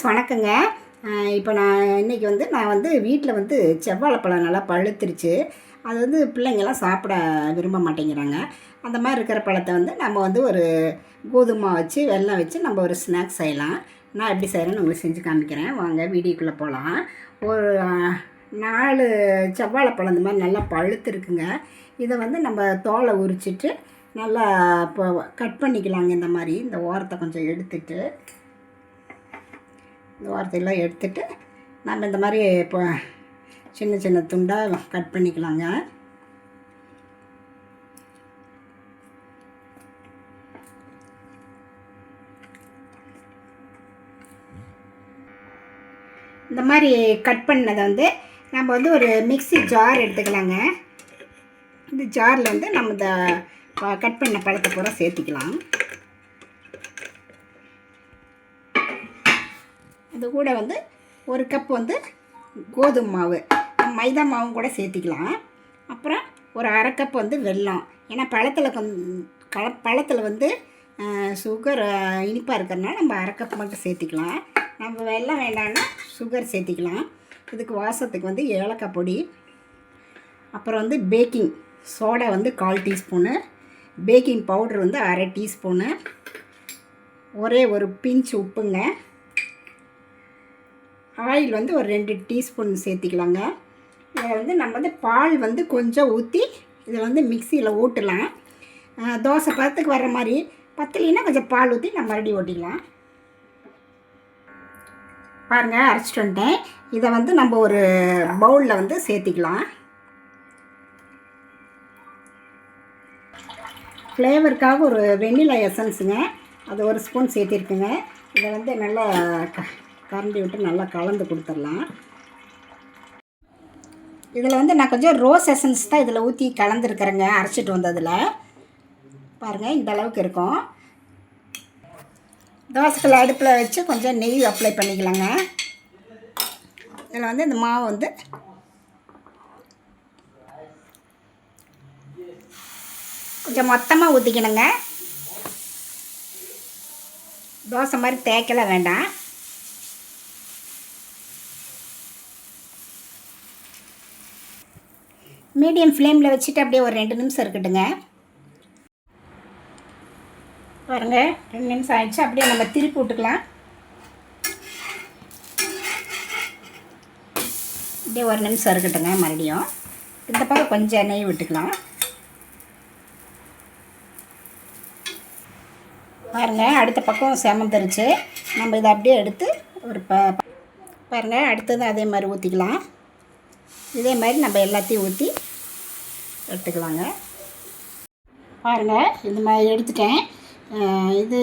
Friends வணக்கங்க. இப்போ நான் வந்து வீட்டில் வந்து செவ்வாழைப்பழம் நல்லா பழுத்துருச்சு. அது வந்து பிள்ளைங்கள்லாம் சாப்பிட விரும்ப மாட்டேங்கிறாங்க. அந்த மாதிரி இருக்கிற பழத்தை வந்து நம்ம வந்து ஒரு கோதுமை வச்சு வெல்லம் வச்சு நம்ம ஒரு ஸ்நாக்ஸ் செய்யலாம். நான் எப்படி செய்கிறேன்னு உங்களுக்கு செஞ்சு காமிக்கிறேன். வாங்க வீடியோக்குள்ளே போகலாம். ஒரு 4 செவ்வாழைப்பழம் இந்த மாதிரி நல்லா பழுத்துருக்குங்க. இதை வந்து நம்ம தோலை உரிச்சிட்டு நல்லா இப்போ கட் பண்ணிக்கலாங்க. இந்த ஓரத்தை கொஞ்சம் எடுத்துட்டு இந்த வார்த்தையெல்லாம் எடுத்துட்டு நம்ம இந்த மாதிரி இப்போ சின்ன சின்ன துண்டாக கட் பண்ணிக்கலாங்க. இந்த மாதிரி கட் பண்ணதை வந்து நம்ம வந்து ஒரு மிக்ஸி ஜார் எடுத்துக்கலாங்க. இந்த ஜாரில் வந்து நம்ம இந்த கட் பண்ண பழத்தை பூரா சேர்த்திக்கலாம். அது கூட வந்து 1 கப் வந்து கோதுமை மாவு, மைதா மாவும் கூட சேர்த்திக்கலாம். அப்புறம் ஒரு 1/2 கப் வந்து வெல்லம். ஏன்னா பழத்தில் வந்து சுகர் இனிப்பாக இருக்கிறதுனால நம்ம 1/2 கப் மட்டும் சேர்த்திக்கலாம். நம்ம வெல்லம் வேண்டாம்னா சுகர் சேர்த்திக்கலாம். இதுக்கு வாசத்துக்கு வந்து ஏலக்காய் பொடி, அப்புறம் வந்து பேக்கிங் சோடா வந்து 1/4 டீஸ்பூனு, பேக்கிங் பவுடர் வந்து 1/2 டீஸ்பூனு, ஒரே ஒரு பிஞ்ச் உப்புங்க, ஆயில் வந்து ஒரு 2 டீஸ்பூன் சேர்த்திக்கலாங்க. இதில் வந்து நம்ம வந்து பால் வந்து கொஞ்சம் ஊற்றி இதை வந்து மிக்சியில் ஊட்டலாம். தோசை பதத்துக்கு வர்ற மாதிரி, பத்தலைன்னா கொஞ்சம் பால் ஊற்றி நம்ம மறுபடியும் ஓட்டிக்கலாம். பாருங்கள், அரைச்சிட்டு வந்துட்டேன். இதை வந்து நம்ம ஒரு பவுலில் வந்து சேர்த்திக்கலாம். ஃப்ளேவருக்காக ஒரு வெண்ணிலா எசன்ஸுங்க, அது 1 ஸ்பூன் சேர்த்திருக்குங்க. இதை வந்து நல்லா கரண்டி விட்டு நல்லா கலந்து கொடுத்துடலாம். இதில் வந்து நான் கொஞ்சம் ரோஸ் எசன்ஸ் தான் இதில் ஊற்றி கலந்துருக்கிறேங்க. அரைச்சிட்டு வந்ததில் பாருங்கள், இந்த அளவுக்கு இருக்கும். தோசைக்கல் அடுப்பில் வச்சு கொஞ்சம் நெய் அப்ளை பண்ணிக்கலாங்க. இதில் வந்து இந்த மாவு வந்து கொஞ்சம் மொத்தமாக ஊற்றிக்கணுங்க. தோசை மாதிரி தேய்க்கல வேண்டாம். மீடியம் ஃப்ளேமில் வச்சுட்டு அப்படியே ஒரு 2 நிமிஷம் இருக்கட்டுங்க. பாருங்கள், 2 நிமிஷம் ஆயிடுச்சு. அப்படியே நம்ம திருப்பி விட்டுக்கலாம். அப்படியே ஒரு நிமிஷம் இருக்கட்டுங்க. மறுபடியும் இந்த பக்கம் கொஞ்சம் நெய் விட்டுக்கலாம். பாருங்கள், அடுத்த பக்கம் செமந்துருச்சு. நம்ம இதை அப்படியே எடுத்து ஒரு பாருங்கள், அடுத்தது அதே மாதிரி ஊற்றிக்கலாம். இதே மாதிரி நம்ம எல்லாத்தையும் ஊற்றி எடுத்துக்கலாங்க. பாருங்கள், இந்த மாதிரி எடுத்துட்டேன்.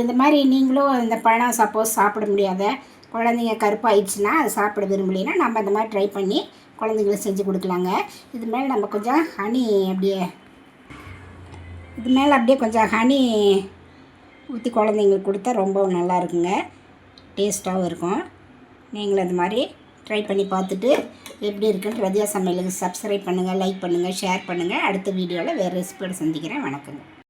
இந்த மாதிரி நீங்களும் இந்த பழம் சப்போஸ் சாப்பிட முடியாத குழந்தைங்க கருப்பாயிடுச்சுன்னா அது சாப்பிட விரும்பலைன்னா நம்ம இந்த மாதிரி ட்ரை பண்ணி குழந்தைங்களுக்கு செஞ்சு கொடுக்கலாங்க. இது மேலே நம்ம கொஞ்சம் ஹனி அப்படியே கொஞ்சம் ஹனி ஊற்றி குழந்தைங்களுக்கு கொடுத்தா ரொம்ப நல்லா இருக்குங்க. டேஸ்ட்டாகவும் இருக்கும். நீங்களும் இது மாதிரி ட்ரை பண்ணி பார்த்துட்டு எப்படி இருக்குன்னு ரதியா சமையலுக்கு சப்ஸ்கிரைப் பண்ணுங்கள், லைக் பண்ணுங்கள், ஷேர் பண்ணுங்கள். அடுத்த வீடியோவில் வேறு ரெசிபியோடு சந்திக்கிறேன். வணக்கங்க.